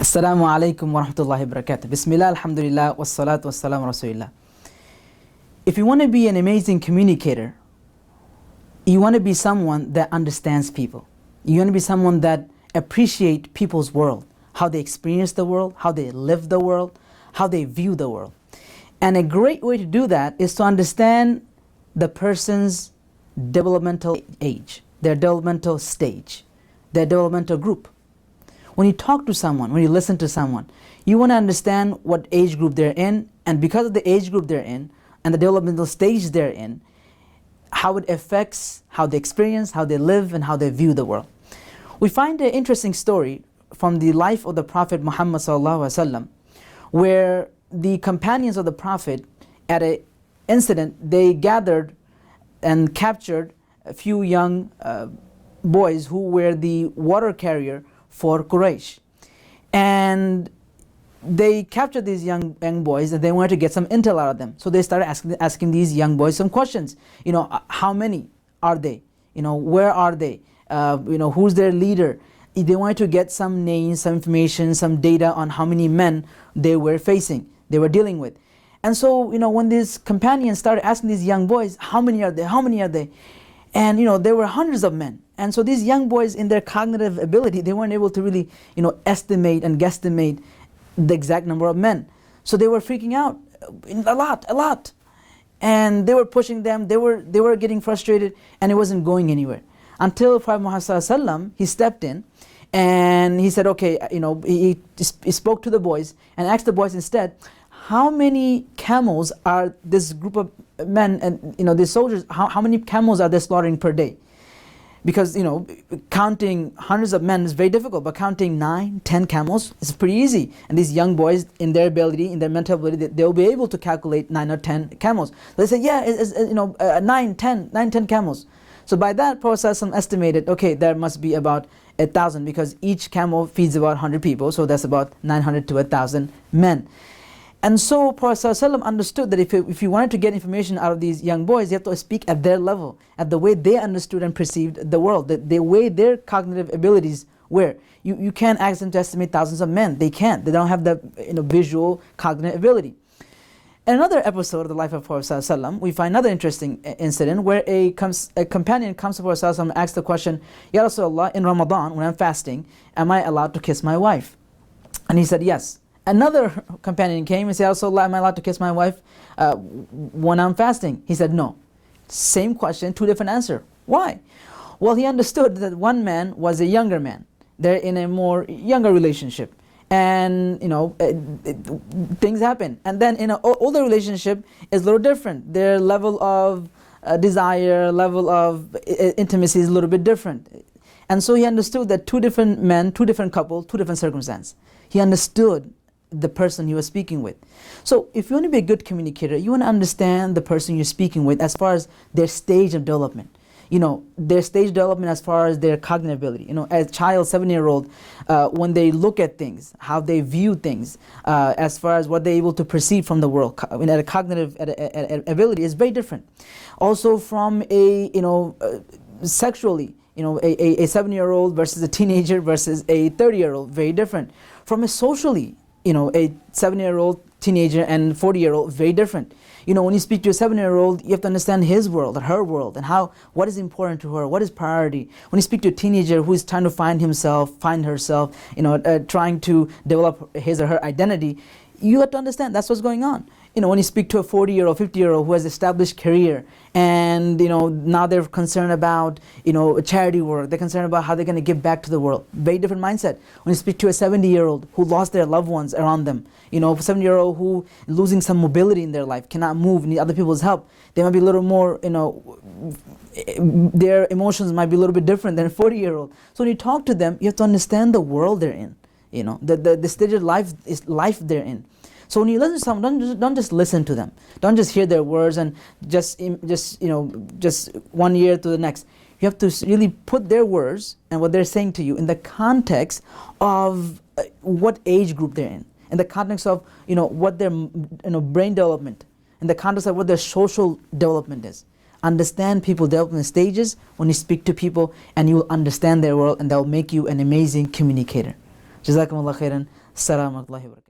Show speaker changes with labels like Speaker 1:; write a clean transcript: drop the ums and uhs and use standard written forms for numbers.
Speaker 1: Assalamu alaikum wa rahmatullahi wa barakatuh. Bismillah, alhamdulillah, wassalatu wassalamu rasulillah. If you want to be an amazing communicator, you want to be someone that understands people. You want to be someone that appreciates people's world, how they experience the world, how they live the world, how they view the world. And a great way to do that is to understand the person's developmental age, their developmental stage, their developmental group. When you talk to someone, when you listen to someone, you want to understand what age group they're in, and because of the age group they're in and the developmental stage they're in, how it affects how they experience, how they live, and how they view the world. We find an interesting story from the life of the Prophet Muhammad ﷺ, where the companions of the Prophet, at an incident, they gathered and captured a few young boys who were the water carrier for Quraysh. And they captured these young boys, and they wanted to get some intel out of them. So they started asking these young boys some questions. How many are they? Where are they? Who's their leader? They wanted to get some names, some information, some data on how many men they were dealing with. And so, when these companions started asking these young boys, how many are they? How many are they? And there were hundreds of men. And so these young boys, in their cognitive ability, they weren't able to really estimate and guesstimate the exact number of men. So they were freaking out, a lot. And they were pushing them, they were getting frustrated, and it wasn't going anywhere. Until Prophet Muhammad, he stepped in and he said, okay, he spoke to the boys and asked the boys instead, how many camels are this group of men and these soldiers, how many camels are they slaughtering per day? Because counting hundreds of men is very difficult, but counting 9, 10 camels is pretty easy. And these young boys, in their ability, in their mental ability, they'll be able to calculate 9 or 10 camels. They say, yeah, it's 9, 10 camels. So by that, Prophet ﷺ estimated, okay, there must be about 1,000, because each camel feeds about 100 people, so that's about 900 to 1,000 men. And so Prophet ﷺ understood that if you wanted to get information out of these young boys, you have to speak at their level, at the way they understood and perceived the world, the way their cognitive abilities were. You can't ask them to estimate thousands of men. They can't. They don't have the visual cognitive ability. In another episode of the life of Prophet ﷺ, we find another interesting incident where a companion comes to Prophet ﷺ and asks the question, Ya Rasulullah, in Ramadan, when I'm fasting, am I allowed to kiss my wife? And he said, yes. Another companion came and said, Rasulullah, am I allowed to kiss my wife when I'm fasting? He said, no. Same question, two different answers. Why? Well, he understood that one man was a younger man. They're in a more younger relationship. And, things happen. And then in an older relationship, it's a little different. Their level of desire, level of intimacy is a little bit different. And so he understood that two different men, two different couples, two different circumstances. He understood the person he was speaking with. So if you want to be a good communicator, you want to understand the person you're speaking with as far as their stage of development. Their stage of development as far as their cognitive ability. As a child, 7-year-old, when they look at things, how they view things, as far as what they're able to perceive from the world, at a cognitive ability is very different. Also from sexually, a 7-year-old versus a teenager versus a 30-year-old, very different. From a socially, a 7-year-old teenager and 40-year-old, very different. When you speak to a 7-year-old, you have to understand his world, her world, and what is important to her, what is priority. When you speak to a teenager who is trying to find herself, trying to develop his or her identity, you have to understand that's what's going on. When you speak to a 40-year-old, 50-year-old who has established career, and now they're concerned about charity work, they're concerned about how they're going to give back to the world. Very different mindset. When you speak to a 70-year-old who lost their loved ones around them, a 70-year-old who losing some mobility in their life, cannot move, need other people's help, they might be a little more, their emotions might be a little bit different than a 40-year-old. So when you talk to them, you have to understand the world they're in. The stage of life they're in. So when you listen to someone, don't just listen to them. Don't just hear their words and just 1 year to the next. You have to really put their words and what they're saying to you in the context of what age group they're in the context of what their brain development, in the context of what their social development is. Understand people development stages when you speak to people, and you will understand their world, and that will make you an amazing communicator. Jazakumullah khairan. Assalamu alaikum wa rahmatullahi wa barakatuh.